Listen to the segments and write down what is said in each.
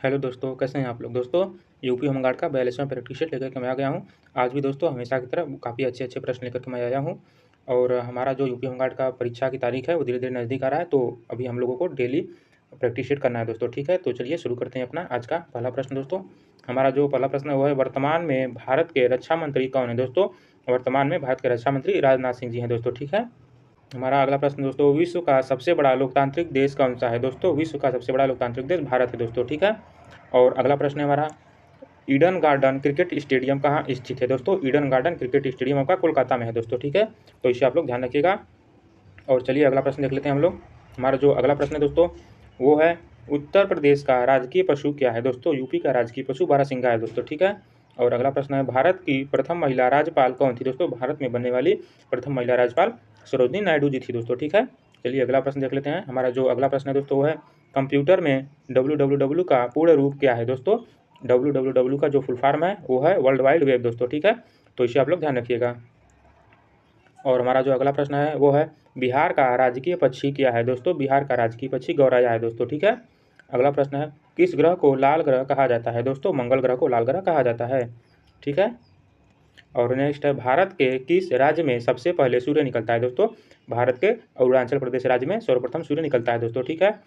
Hello दोस्तों, कैसे हैं आप लोग। दोस्तों, यूपी होमगार्ड का 42वां प्रैक्टिस सेट लेकर के मैं आ गया हूं। आज भी दोस्तों हमेशा की तरह काफ़ी अच्छे प्रश्न लेकर के मैं आया हूं। और हमारा जो यूपी होमगार्ड का परीक्षा की तारीख है वो धीरे-धीरे नज़दीक आ रहा है, तो अभी हम लोगों को डेली प्रैक्टिस सेट करना है दोस्तों, ठीक है। तो चलिए शुरू करते हैं अपना आज का पहला प्रश्न दोस्तों। हमारा जो पहला प्रश्न है वो है, वर्तमान में भारत के रक्षा मंत्री कौन है दोस्तों। वर्तमान में भारत के रक्षा मंत्री राजनाथ सिंह जी हैं दोस्तों, ठीक है। हमारा अगला प्रश्न दोस्तों, विश्व का सबसे बड़ा लोकतांत्रिक देश कौन सा है दोस्तों। विश्व का सबसे बड़ा लोकतांत्रिक देश भारत है दोस्तों, ठीक है। और अगला प्रश्न है हमारा, ईडन गार्डन क्रिकेट स्टेडियम कहाँ स्थित है दोस्तों। ईडन गार्डन क्रिकेट स्टेडियम आपका कोलकाता में है दोस्तों, ठीक है। तो इसे आप लोग ध्यान रखिएगा। और चलिए अगला प्रश्न देख लेते हैं हम लोग। हमारा जो अगला प्रश्न है दोस्तों वो है, उत्तर प्रदेश का राजकीय पशु क्या है दोस्तों। यूपी का राजकीय पशु बारहसिंगा है दोस्तों, ठीक है। और अगला प्रश्न है, भारत की प्रथम महिला राज्यपाल कौन थी दोस्तों। भारत में बनने वाली प्रथम महिला राज्यपाल सरोजिनी नायडू जी थी दोस्तों, ठीक है। चलिए अगला प्रश्न देख लेते हैं। हमारा जो अगला प्रश्न है दोस्तों वो है, कंप्यूटर में www का पूर्ण रूप क्या है दोस्तों। www का जो फुल फॉर्म है वो है वर्ल्ड वाइड वेब दोस्तों, ठीक है। तो इसे आप लोग ध्यान रखिएगा। और हमारा जो अगला प्रश्न है वो है, बिहार का राजकीय पक्षी क्या है दोस्तों। बिहार का राजकीय पक्षी गौरैया है दोस्तों, ठीक है। अगला प्रश्न है, किस ग्रह को लाल ग्रह कहा जाता है दोस्तों। मंगल ग्रह को लाल ग्रह कहा जाता है, ठीक है। और नेक्स्ट है, भारत के किस राज्य में सबसे पहले सूर्य निकलता है दोस्तों। भारत के अरुणाचल प्रदेश राज्य में सर्वप्रथम सूर्य निकलता है दोस्तों, ठीक है।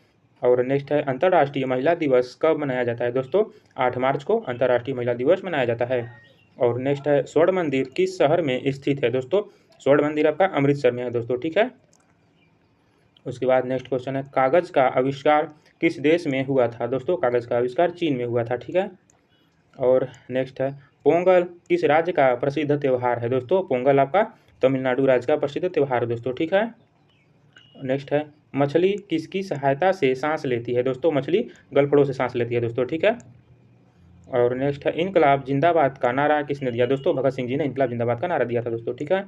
और नेक्स्ट है, अंतर्राष्ट्रीय महिला दिवस कब मनाया जाता है दोस्तों। 8 मार्च को अंतर्राष्ट्रीय महिला दिवस मनाया जाता है। और नेक्स्ट है, स्वर्ण मंदिर किस शहर में स्थित है दोस्तों। स्वर्ण मंदिर आपका अमृतसर में है दोस्तों, ठीक है। उसके बाद नेक्स्ट क्वेश्चन है, कागज़ का आविष्कार किस देश में हुआ था दोस्तों। कागज़ का आविष्कार चीन में हुआ था, ठीक है। और नेक्स्ट है, पोंगल किस राज्य का प्रसिद्ध त्यौहार है दोस्तों। पोंगल आपका तमिलनाडु राज्य का प्रसिद्ध त्यौहार है दोस्तों, ठीक है। नेक्स्ट है, मछली किसकी सहायता से सांस लेती है दोस्तों। मछली गलफड़ों से सांस लेती है दोस्तों, ठीक है। और नेक्स्ट है, इनकलाब जिंदाबाद का नारा किसने दिया दोस्तों। भगत सिंह जी ने इनकलाब जिंदाबाद का नारा दिया था दोस्तों, ठीक है।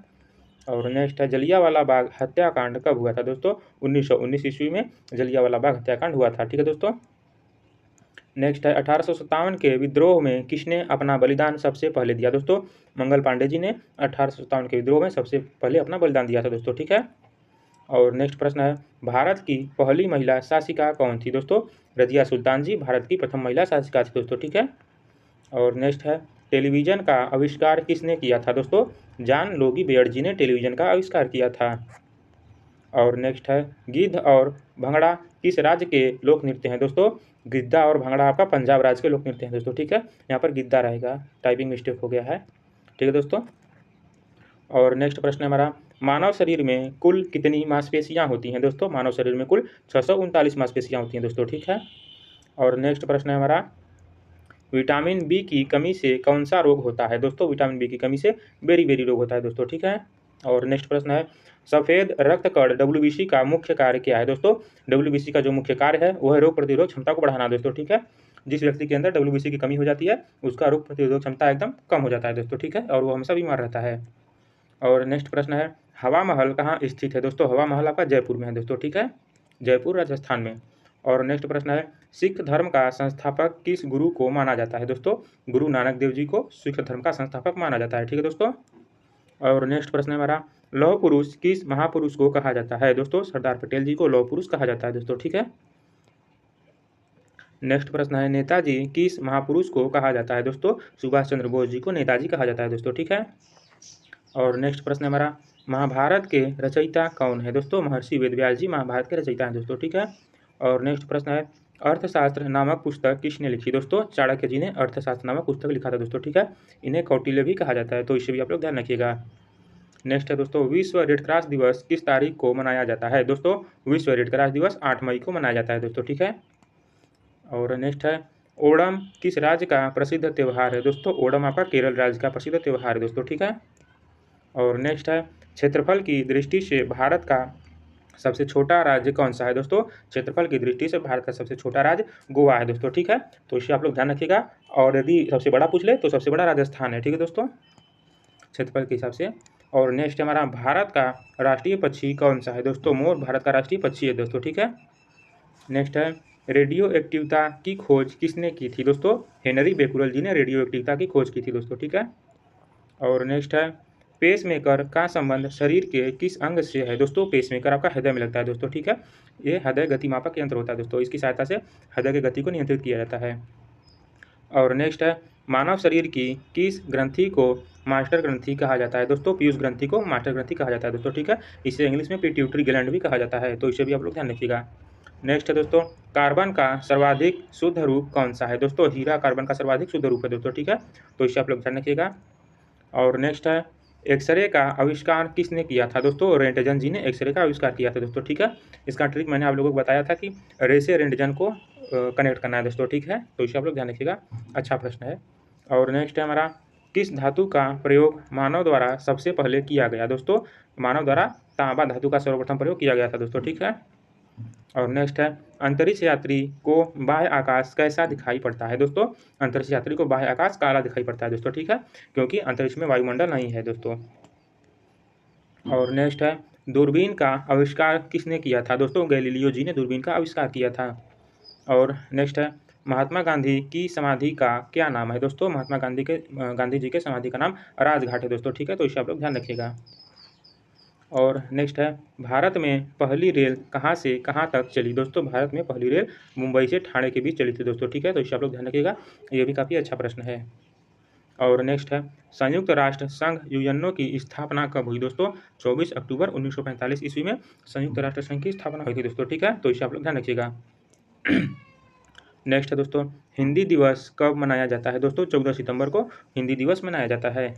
और नेक्स्ट है, जलियांवाला बाग हत्याकांड कब हुआ था दोस्तों। 1919 ईस्वी में जलियांवाला बाग हत्याकांड हुआ था, ठीक है दोस्तों। नेक्स्ट है, 1857 के विद्रोह में किसने अपना बलिदान सबसे पहले दिया दोस्तों। मंगल पांडे जी ने 1857 के विद्रोह में सबसे पहले अपना बलिदान दिया था दोस्तों, ठीक है। और नेक्स्ट प्रश्न है, भारत की पहली महिला शासिका कौन थी दोस्तों। रजिया सुल्तान जी भारत की प्रथम महिला शासिका थी दोस्तों, ठीक है। और नेक्स्ट है, टेलीविज़न का आविष्कार किसने किया था दोस्तों। जॉन लोगी बेयर जी ने टेलीविज़न का आविष्कार किया था। और नेक्स्ट है, गिद्ध और भंगड़ा किस राज्य के लोक नृत्य हैं दोस्तों। गिद्धा और भंगड़ा आपका पंजाब राज्य के लोक नृत्य हैं दोस्तों, ठीक है। यहाँ पर गिद्धा रहेगा, टाइपिंग मिस्टेक हो गया है, ठीक है दोस्तों। और नेक्स्ट प्रश्न है हमारा, मानव शरीर में कुल कितनी मांसपेशियाँ होती हैं दोस्तों। मानव शरीर में कुल 639 मांसपेशियाँ होती हैं दोस्तों, ठीक है। और नेक्स्ट प्रश्न है हमारा, विटामिन बी की कमी से कौन सा रोग होता है दोस्तों। विटामिन बी की कमी से बेरी रोग होता है दोस्तों, ठीक है। और नेक्स्ट प्रश्न है, सफ़ेद रक्त कण डब्ल्यूबीसी का मुख्य कार्य क्या है दोस्तों। डब्ल्यूबीसी का जो मुख्य कार्य है वो है रोग प्रतिरोधक क्षमता को बढ़ाना दोस्तों, ठीक है। जिस व्यक्ति के अंदर डब्ल्यूबीसी की कमी हो जाती है उसका रोग प्रतिरोधक क्षमता एकदम कम हो जाता है दोस्तों, ठीक है। और वो हमेशा बीमार रहता है। और नेक्स्ट प्रश्न है, हवा महल कहाँ स्थित है दोस्तों। हवा महल आपका जयपुर में है दोस्तों, ठीक है। जयपुर राजस्थान में। और नेक्स्ट प्रश्न है, सिख धर्म का संस्थापक किस गुरु को माना जाता है दोस्तों। गुरु नानक देव जी को सिख धर्म का संस्थापक माना जाता है, ठीक है दोस्तों। और नेक्स्ट प्रश्न है हमारा, लौह पुरुष किस महापुरुष को कहा जाता है दोस्तों। सरदार पटेल जी को लौह पुरुष कहा जाता है दोस्तों, ठीक है। नेक्स्ट प्रश्न है, नेताजी किस महापुरुष को कहा जाता है दोस्तों। सुभाष चंद्र बोस जी को नेताजी कहा जाता है दोस्तों, ठीक है। और नेक्स्ट प्रश्न है हमारा, महाभारत के रचयिता कौन है दोस्तों। महर्षि वेदव्यास जी महाभारत के रचयिता हैं दोस्तों, ठीक है। और नेक्स्ट प्रश्न है, अर्थशास्त्र नामक पुस्तक किसने लिखी दोस्तों। चाणक्य जी ने अर्थशास्त्र नामक पुस्तक लिखा था दोस्तों, ठीक है। इन्हें कौटिल्य भी कहा जाता है, तो इसे भी आप लोग ध्यान रखिएगा। नेक्स्ट है दोस्तों, विश्व रेड क्रॉस दिवस किस तारीख को मनाया जाता है दोस्तों। विश्व रेड क्रॉस दिवस 8 मई को मनाया जाता है दोस्तों, ठीक है। और नेक्स्ट है, ओणम किस राज्य का प्रसिद्ध त्यौहार है दोस्तों। ओणम आपका केरल राज्य का प्रसिद्ध त्यौहार है दोस्तों, ठीक है। और नेक्स्ट है, क्षेत्रफल की दृष्टि से भारत का सबसे छोटा राज्य कौन सा है दोस्तों। क्षेत्रफल की दृष्टि से भारत का सबसे छोटा राज्य गोवा है दोस्तों, ठीक है। तो इसे आप लोग ध्यान रखिएगा। और यदि सबसे बड़ा पूछ ले तो सबसे बड़ा राजस्थान है, ठीक है दोस्तों, क्षेत्रफल के हिसाब से। और नेक्स्ट हमारा, भारत का राष्ट्रीय पक्षी कौन सा है दोस्तों। मोर भारत का राष्ट्रीय पक्षी है दोस्तों, ठीक है। नेक्स्ट है, रेडियो एक्टिविता की खोज किसने की थी दोस्तों। हेनरी बेकुरल जी ने रेडियो एक्टिविता की खोज की थी दोस्तों, ठीक है। और नेक्स्ट है, पेसमेकर का संबंध शरीर के किस अंग से है दोस्तों। पेसमेकर आपका हृदय में लगता है दोस्तों, ठीक है। ये हृदय गति मापक यंत्र होता है दोस्तों, इसकी सहायता से हृदय की गति को नियंत्रित किया जाता है। और नेक्स्ट है मानव शरीर की किस ग्रंथि को मास्टर ग्रंथि कहा जाता है दोस्तों? पीयूष ग्रंथि को मास्टर ग्रंथि कहा जाता है दोस्तों, ठीक है। इसे इंग्लिश में पिट्यूटरी ग्लैंड भी कहा जाता है, तो इसे भी आप लोग ध्यान रखिएगा। नेक्स्ट है दोस्तों कार्बन का सर्वाधिक शुद्ध रूप कौन सा है दोस्तों? हीरा कार्बन का सर्वाधिक शुद्ध रूप है दोस्तों, ठीक है। तो इसे आप लोग ध्यान रखिएगा। और नेक्स्ट है एक्सरे का आविष्कार किसने किया था दोस्तों? रेंटजन जी ने एक्सरे का आविष्कार किया था दोस्तों, ठीक है। इसका ट्रिक मैंने आप लोगों को बताया था कि रे से रेंटजन को कनेक्ट करना है दोस्तों, ठीक है। तो इसे आप लोग ध्यान रखिएगा, अच्छा प्रश्न है। और नेक्स्ट है हमारा किस धातु का प्रयोग मानव द्वारा सबसे पहले किया गया दोस्तों? मानव द्वारा तांबा धातु का सर्वप्रथम प्रयोग किया गया था दोस्तों, ठीक है। और नेक्स्ट है अंतरिक्ष यात्री को बाह्य आकाश कैसा दिखाई पड़ता है दोस्तों? अंतरिक्ष यात्री को बाह्य आकाश काला दिखाई पड़ता है दोस्तों, ठीक है, क्योंकि अंतरिक्ष में वायुमंडल नहीं है दोस्तों। और नेक्स्ट है दूरबीन का आविष्कार किसने किया था दोस्तों? गैलीलियो जी ने दूरबीन का आविष्कार किया था। और नेक्स्ट है महात्मा गांधी की समाधि का क्या नाम है दोस्तों? महात्मा गांधी जी के समाधि का नाम राजघाट है दोस्तों, ठीक है। तो इसे आप लोग ध्यान रखिएगा। और नेक्स्ट है भारत में पहली रेल कहाँ से कहाँ तक चली दोस्तों? भारत में पहली रेल मुंबई से ठाणे के बीच चली थी दोस्तों, ठीक है। तो इसे आप लोग ध्यान रखिएगा, ये भी काफ़ी अच्छा प्रश्न है। और नेक्स्ट है संयुक्त राष्ट्र संघ यूएनओ की स्थापना कब हुई दोस्तों? 24 अक्टूबर 1945 ईस्वी में संयुक्त राष्ट्र संघ की स्थापना हुई थी दोस्तों, ठीक है। तो इसे आप लोग ध्यान रखिएगा। नेक्स्ट है दोस्तों हिंदी दिवस कब मनाया जाता है दोस्तों? 14 सितंबर को हिंदी दिवस मनाया जाता है।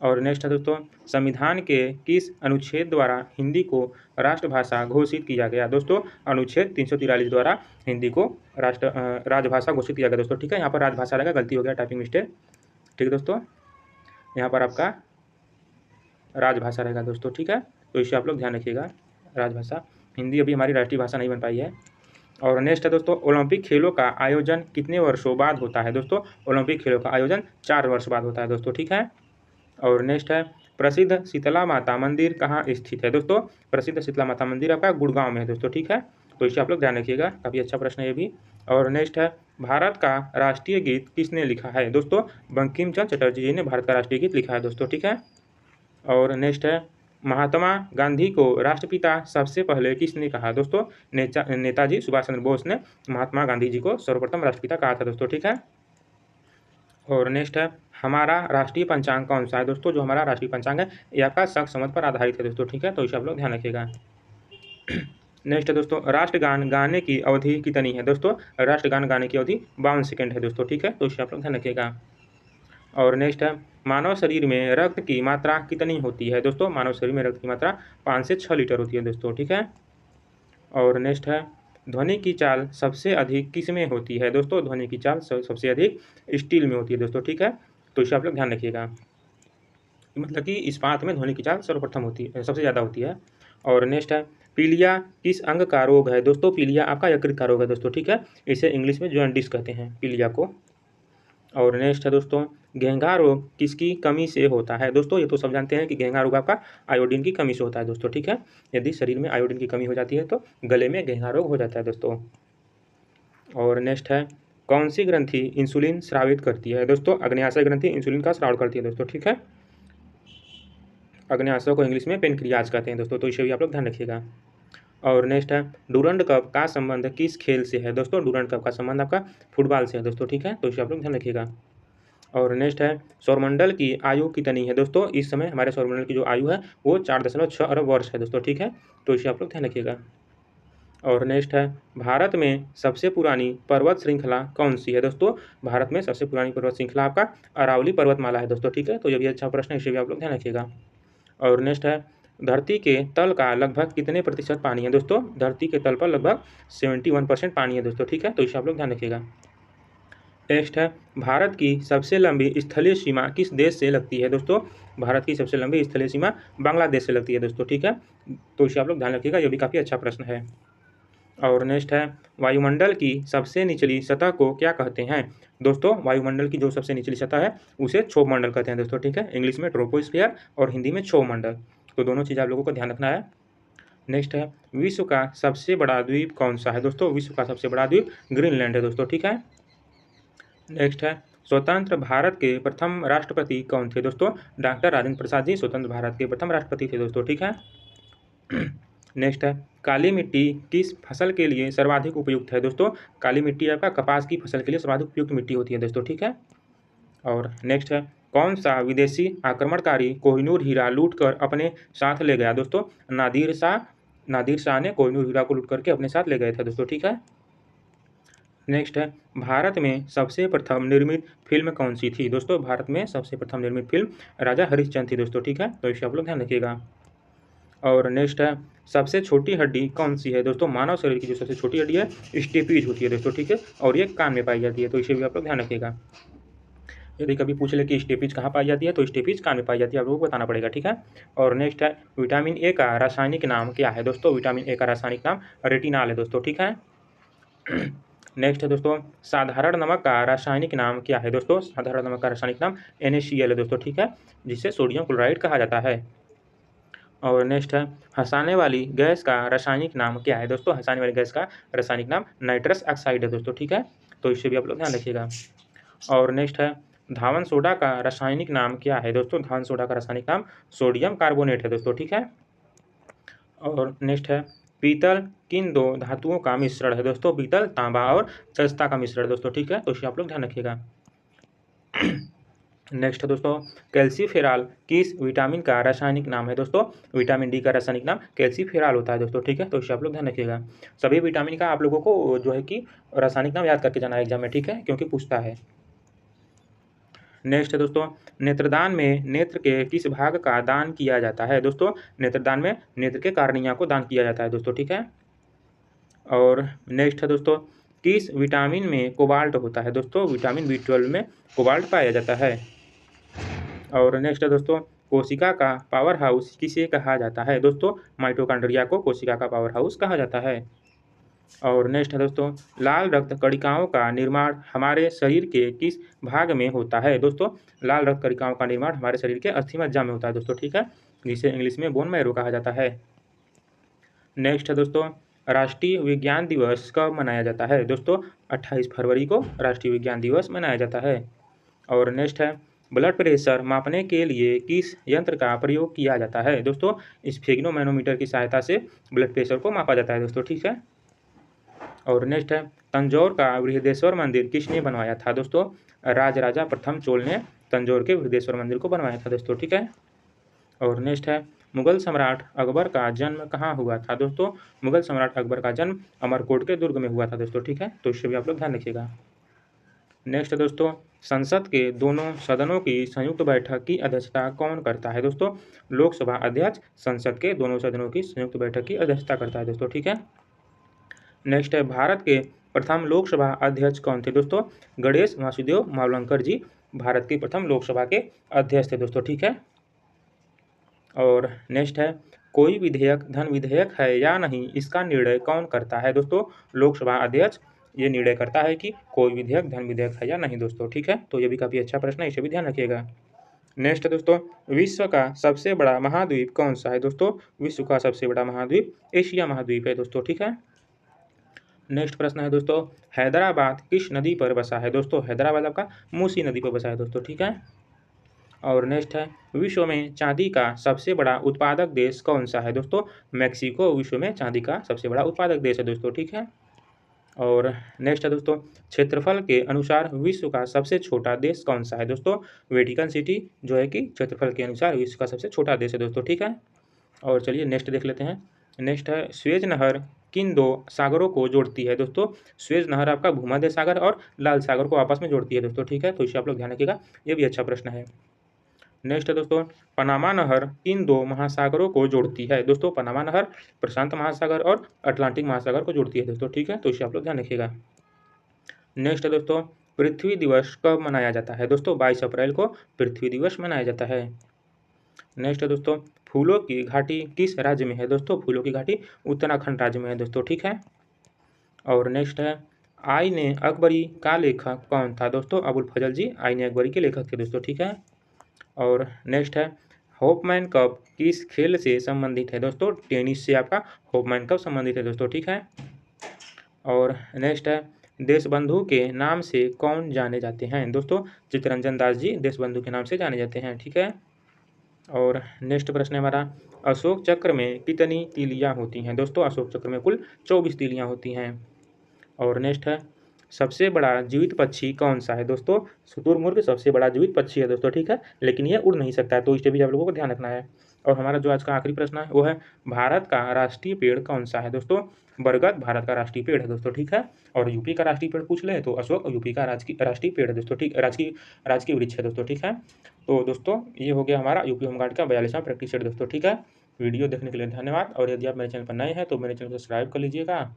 और नेक्स्ट है दोस्तों संविधान के किस अनुच्छेद द्वारा हिंदी को राष्ट्रभाषा घोषित किया गया दोस्तों? अनुच्छेद 343 द्वारा हिंदी को राजभाषा घोषित किया गया दोस्तों, ठीक है। यहाँ पर राजभाषा रहेगा, गलती हो गया, टाइपिंग मिस्टेक, ठीक है दोस्तों। यहाँ पर आपका राजभाषा रहेगा दोस्तों, ठीक है। तो इसे आप लोग ध्यान रखिएगा, राजभाषा। हिंदी अभी हमारी राष्ट्रीय भाषा नहीं बन पाई है। और नेक्स्ट है दोस्तों ओलंपिक खेलों का आयोजन कितने वर्षों बाद होता है दोस्तों? ओलंपिक खेलों का आयोजन 4 वर्ष बाद होता है दोस्तों, ठीक है। और नेक्स्ट है प्रसिद्ध शीतला माता मंदिर कहाँ स्थित है दोस्तों? प्रसिद्ध शीतला माता मंदिर आपका गुड़गांव में है दोस्तों, ठीक है। तो इसे आप लोग ध्यान रखिएगा, काफ़ी अच्छा प्रश्न है ये भी। और नेक्स्ट है भारत का राष्ट्रीय गीत किसने लिखा है दोस्तों? बंकिम चंद्र चटर्जी जी ने भारत का राष्ट्रीय गीत लिखा है दोस्तों, ठीक है। और नेक्स्ट है महात्मा गांधी को राष्ट्रपिता सबसे पहले किसने कहा दोस्तों? नेताजी सुभाष चंद्र बोस ने महात्मा गांधी जी को सर्वप्रथम राष्ट्रपिता कहा था दोस्तों, ठीक है। और नेक्स्ट है हमारा राष्ट्रीय पंचांग कौन सा है दोस्तों? जो हमारा राष्ट्रीय पंचांग है ये आपका शक समझ पर आधारित है दोस्तों, ठीक है। तो इसे आप लोग ध्यान रखिएगा। नेक्स्ट है दोस्तों राष्ट्रगान गाने की अवधि कितनी है दोस्तों? राष्ट्रगान गाने की अवधि 52 सेकंड है दोस्तों, ठीक है। तो इसे आप लोग ध्यान रखिएगा। और नेक्स्ट है मानव शरीर में रक्त की मात्रा कितनी होती है दोस्तों? मानव शरीर में रक्त की मात्रा 5 से 6 लीटर होती है दोस्तों, ठीक है। और नेक्स्ट है ध्वनि की चाल सबसे अधिक किस में होती है दोस्तों? ध्वनि की चाल सबसे अधिक स्टील में होती है दोस्तों, ठीक है। तो इसे आप लोग ध्यान रखिएगा, मतलब कि इस्पात में ध्वनि की चाल सर्वप्रथम होती है, सबसे ज़्यादा होती है। और नेक्स्ट है पीलिया किस अंग का रोग है दोस्तों? पीलिया आपका यकृत का रोग है दोस्तों, ठीक है। इसे इंग्लिश में जॉन्डिस कहते हैं पीलिया को। और नेक्स्ट है दोस्तों घेंघा रोग किसकी कमी से होता है दोस्तों? ये तो सब जानते हैं कि घेंघा रोग आपका आयोडीन की कमी से होता है दोस्तों, ठीक है। यदि शरीर में आयोडीन की कमी हो जाती है तो गले में घेंघा रोग हो जाता है दोस्तों। और नेक्स्ट है कौन सी ग्रंथि इंसुलिन स्रावित करती है दोस्तों? अग्न्याशय ग्रंथि इंसुलिन का स्राव करती है दोस्तों, ठीक है। अग्न्याशय को इंग्लिश में पेनक्रियाज कहते हैं दोस्तों, तो इसे भी आप लोग ध्यान रखिएगा। और नेक्स्ट है डूरंड कप का संबंध किस खेल से है दोस्तों? डूरंड कप का संबंध आपका फुटबॉल से है दोस्तों, ठीक है। तो इसे आप लोग ध्यान रखिएगा। और नेक्स्ट है सौरमंडल की आयु कितनी है दोस्तों? इस समय हमारे सौरमंडल की जो आयु है वो 4.6 अरब वर्ष है दोस्तों, ठीक है। तो इसे आप लोग ध्यान रखिएगा। और नेक्स्ट है भारत में सबसे पुरानी पर्वत श्रृंखला कौन सी है दोस्तों? भारत में सबसे पुरानी पर्वत श्रृंखला आपका अरावली पर्वतमाला है दोस्तों, ठीक है। तो ये भी अच्छा प्रश्न है, इसे भी आप लोग ध्यान रखिएगा। और नेक्स्ट है धरती के तल का लगभग कितने प्रतिशत पानी है दोस्तों? धरती के तल पर लगभग 71% पानी है दोस्तों, ठीक है। तो इसे आप लोग ध्यान रखिएगा। नेक्स्ट है भारत की सबसे लंबी स्थलीय सीमा किस देश से लगती है दोस्तों? भारत की सबसे लंबी स्थलीय सीमा बांग्लादेश से लगती है दोस्तों, ठीक है। तो इसे आप लोग ध्यान रखिएगा, ये भी काफ़ी अच्छा प्रश्न है। और नेक्स्ट है वायुमंडल की सबसे निचली सतह को क्या कहते हैं दोस्तों? वायुमंडल की जो सबसे निचली सतह है उसे क्षोभ मंडल कहते हैं दोस्तों, ठीक है। इंग्लिश में ट्रोपोस्फियर और हिंदी में क्षोभ मंडल, तो दोनों चीज़ आप लोगों को ध्यान रखना है। नेक्स्ट है विश्व का सबसे बड़ा द्वीप कौन सा है दोस्तों? विश्व का सबसे बड़ा द्वीप ग्रीनलैंड है दोस्तों, ठीक है। नेक्स्ट है स्वतंत्र भारत के प्रथम राष्ट्रपति कौन थे दोस्तों? डॉक्टर राजेंद्र प्रसाद जी स्वतंत्र भारत के प्रथम राष्ट्रपति थे दोस्तों, ठीक है। नेक्स्ट है काली मिट्टी किस फसल के लिए सर्वाधिक उपयुक्त है दोस्तों? काली मिट्टी आपका कपास की फसल के लिए सर्वाधिक उपयुक्त मिट्टी होती है दोस्तों, ठीक है। और नेक्स्ट है कौन सा विदेशी आक्रमणकारी कोहिनूर हीरा लूटकर अपने साथ ले गया दोस्तों? नादिर शाह ने कोहिनूर हीरा को लूट करके अपने साथ ले गए थे दोस्तों, ठीक है। नेक्स्ट है भारत में सबसे प्रथम निर्मित फिल्म कौन सी थी दोस्तों? भारत में सबसे प्रथम निर्मित फिल्म राजा हरिश्चंद्र थी दोस्तों, ठीक है। तो इसे आप लोग ध्यान रखिएगा। और नेक्स्ट है सबसे छोटी हड्डी कौन सी है दोस्तों? मानव शरीर की जो सबसे छोटी हड्डी है स्टेपीज होती है दोस्तों, ठीक है। और ये कान में पाई जाती है, तो इसे भी आप लोग ध्यान रखिएगा। यदि कभी पूछ ले कि स्टेपीज कहाँ पाई जाती है, तो स्टेपीज कान में पाई जाती है, आप लोगों को बताना पड़ेगा, ठीक है। और नेक्स्ट है विटामिन ए का रासायनिक नाम क्या है दोस्तों? विटामिन ए का रासायनिक नाम रेटिनॉल है दोस्तों, ठीक है। नेक्स्ट है दोस्तों साधारण नमक का रासायनिक नाम क्या है दोस्तों? साधारण नमक का रासायनिक नाम NaCl है दोस्तों, ठीक है, जिसे सोडियम क्लोराइड कहा जाता है। और नेक्स्ट है हंसाने वाली गैस का रासायनिक नाम क्या है दोस्तों? हंसाने वाली गैस का रासायनिक नाम नाइट्रस ऑक्साइड है दोस्तों, ठीक है। तो इससे भी आप लोग ध्यान रखिएगा। और नेक्स्ट है धावन सोडा का रासायनिक नाम क्या है दोस्तों? धावन सोडा का रासायनिक नाम सोडियम कार्बोनेट है दोस्तों, ठीक है। और नेक्स्ट है पीतल किन दो धातुओं का मिश्रण है दोस्तों? पीतल, तांबा और जस्ता का मिश्रण दोस्तों, ठीक है। तो इसे आप लोग ध्यान रखिएगा। नेक्स्ट है दोस्तों कैल्सीफेरॉल किस विटामिन का रासायनिक नाम है दोस्तों? विटामिन डी का रासायनिक नाम कैल्सीफेरॉल होता है दोस्तों, ठीक है। तो इसे आप लोग ध्यान रखिएगा। सभी विटामिन का आप लोगों को जो है कि रासायनिक नाम याद करके जाना है एग्जाम में, ठीक है, क्योंकि पूछता है। नेक्स्ट है दोस्तों नेत्रदान में नेत्र के किस भाग का दान किया जाता है दोस्तों? नेत्रदान में नेत्र के कार्निया को दान किया जाता है दोस्तों, ठीक है। और नेक्स्ट है दोस्तों किस विटामिन में कोबाल्ट होता है दोस्तों? विटामिन B12 में कोबाल्ट पाया जाता है। और नेक्स्ट है दोस्तों कोशिका का पावर हाउस किसे कहा जाता है दोस्तों? माइटोकॉन्ड्रिया को कोशिका का पावर हाउस कहा जाता है। और नेक्स्ट है दोस्तों लाल रक्त कणिकाओं का निर्माण हमारे शरीर के किस भाग में होता है दोस्तों? लाल रक्त कणिकाओं का निर्माण हमारे शरीर के अस्थि मज्जा में होता है दोस्तों, ठीक है, जिसे इंग्लिश में बोन मैरो कहा जाता है। नेक्स्ट है दोस्तों राष्ट्रीय विज्ञान दिवस कब मनाया जाता है दोस्तों? 28 फरवरी को राष्ट्रीय विज्ञान दिवस मनाया जाता है। और नेक्स्ट है ब्लड प्रेशर मापने के लिए किस यंत्र का प्रयोग किया जाता है दोस्तों? स्फेग्नोमैनोमीटर की सहायता से ब्लड प्रेशर को मापा जाता है दोस्तों, ठीक है। और नेक्स्ट है तंजौर का बृहदेश्वर मंदिर किसने बनवाया था दोस्तों? राजराजा प्रथम चोल ने तंजौर के बृहदेश्वर मंदिर को बनवाया था दोस्तों, ठीक है। और नेक्स्ट है मुगल सम्राट अकबर का जन्म कहाँ हुआ था दोस्तों? मुगल सम्राट अकबर का जन्म अमरकोट के दुर्ग में हुआ था दोस्तों, ठीक है। तो इससे भी आप लोग ध्यान रखिएगा। नेक्स्ट दोस्तों संसद के दोनों सदनों की संयुक्त बैठक की अध्यक्षता कौन करता है दोस्तों? लोकसभा अध्यक्ष संसद के दोनों सदनों की संयुक्त बैठक की अध्यक्षता करता है दोस्तों, ठीक है। नेक्स्ट है भारत के प्रथम लोकसभा अध्यक्ष कौन थे दोस्तों? गणेश वासुदेव मावलंकर जी भारत के प्रथम लोकसभा के अध्यक्ष थे दोस्तों, ठीक है। और नेक्स्ट है कोई विधेयक धन विधेयक है या नहीं, इसका निर्णय कौन करता है दोस्तों? लोकसभा अध्यक्ष ये निर्णय करता है कि कोई विधेयक धन विधेयक है या नहीं दोस्तों, ठीक है। तो ये भी काफ़ी अच्छा प्रश्न है, इसे भी ध्यान रखिएगा। नेक्स्ट दोस्तों विश्व का सबसे बड़ा महाद्वीप कौन सा है दोस्तों? विश्व का सबसे बड़ा महाद्वीप एशिया महाद्वीप है दोस्तों, ठीक है। नेक्स्ट प्रश्न है दोस्तों हैदराबाद किस नदी पर बसा है दोस्तों? हैदराबाद आपका मूसी नदी पर बसा है दोस्तों, ठीक है। और नेक्स्ट है विश्व में चांदी का सबसे बड़ा उत्पादक देश कौन सा है दोस्तों? मेक्सिको विश्व में चांदी का सबसे बड़ा उत्पादक देश है दोस्तों, ठीक है। और नेक्स्ट है दोस्तों क्षेत्रफल के अनुसार विश्व का सबसे छोटा देश कौन सा है दोस्तों? वेटिकन सिटी जो है कि क्षेत्रफल के अनुसार विश्व का सबसे छोटा देश है दोस्तों, ठीक है। और चलिए नेक्स्ट देख लेते हैं। नेक्स्ट है स्वेज नहर किन दो सागरों को जोड़ती है दोस्तों? स्वेज नहर आपका भूमध्य सागर और लाल सागर को आपस में जोड़ती है दोस्तों, ठीक है। तो इसे आप लोग ध्यान रखिएगा, ये भी अच्छा प्रश्न है। नेक्स्ट है दोस्तों पनामा नहर किन दो महासागरों को जोड़ती है दोस्तों? पनामा नहर प्रशांत महासागर और अटलांटिक महासागर को जोड़ती है दोस्तों, ठीक है। तो इसे आप लोग ध्यान रखिएगा। नेक्स्ट है दोस्तों पृथ्वी दिवस कब मनाया जाता है दोस्तों? 22 अप्रैल को पृथ्वी दिवस मनाया जाता है। नेक्स्ट है दोस्तों फूलों की घाटी किस राज्य में है दोस्तों? फूलों की घाटी उत्तराखंड राज्य में है दोस्तों, ठीक है। और नेक्स्ट है आईने अकबरी का लेखक कौन था दोस्तों? अबुल फजल जी आईने अकबरी के लेखक थे दोस्तों, ठीक है। और नेक्स्ट है होपमैन कप किस खेल से संबंधित है दोस्तों? टेनिस से आपका होपमैन कप संबंधित है दोस्तों, ठीक है। और नेक्स्ट है देशबंधु के नाम से कौन जाने जाते हैं दोस्तों? चित्तरंजन दास जी देशबंधु के नाम से जाने जाते हैं, ठीक है। और नेक्स्ट प्रश्न है हमारा अशोक चक्र में कितनी तीलियाँ होती हैं? दोस्तों अशोक चक्र में कुल 24 तीलियाँ होती हैं। और नेक्स्ट है, सबसे बड़ा जीवित पक्षी कौन-सा है? दोस्तों शुतुरमुर्ग सबसे बड़ा जीवित पक्षी है दोस्तों, ठीक है? लेकिन ये उड़ नहीं सकता है, तो इससे भी आप लोगों को ध्यान रखना है। और हमारा जो आज का आखिरी प्रश्न है वो है, भारत का राष्ट्रीय पेड़ कौन-सा है? दोस्तों बरगद भारत का राष्ट्रीय पेड़ है दोस्तों, ठीक है? और यूपी का राष्ट्रीय पेड़ पूछ ले तो अशोक यूपी का राष्ट्रीय पेड़ है दोस्तों, ठीक, राजकीय वृक्ष है दोस्तों, ठीक है? तो दोस्तों ये हो गया हमारा यूपी होमगार्ड का 42वां प्रैक्टिस सेट दोस्तों, ठीक है? वीडियो देखने के लिए धन्यवाद। और यदि आप मेरे चैनल पर नए हैं तो मेरे चैनल को सब्सक्राइब कर लीजिएगा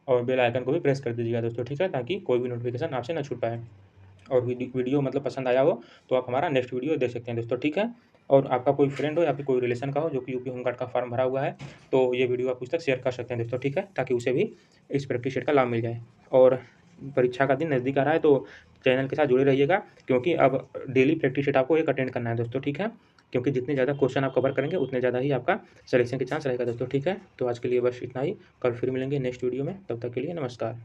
और बेल आइकन को भी प्रेस कर दीजिएगा दोस्तों, ठीक है? ताकि कोई भी नोटिफिकेशन आपसे ना छूट पाए। और वीडियो मतलब पसंद आया हो तो आप हमारा नेक्स्ट वीडियो देख सकते हैं दोस्तों, ठीक है? और आपका कोई फ्रेंड हो या फिर कोई रिलेशन का हो जो कि यूपी होमगार्ड का फॉर्म भरा हुआ है, तो ये वीडियो आप उसके तक शेयर कर सकते हैं दोस्तों, ठीक है? ताकि उसे भी इस प्रैक्टिस सेट का लाभ मिल जाए। और परीक्षा का दिन नज़दीक आ रहा है तो चैनल के साथ जुड़े रहिएगा, क्योंकि अब डेली प्रैक्टिस सेट आपको एक अटेंड करना है दोस्तों, ठीक है? क्योंकि जितने ज़्यादा क्वेश्चन आप कवर करेंगे उतने ज़्यादा ही आपका सिलेक्शन के चांस रहेगा दोस्तों, ठीक है? तो आज के लिए बस इतना ही। कल फिर मिलेंगे नेक्स्ट वीडियो में, तब तक के लिए नमस्कार।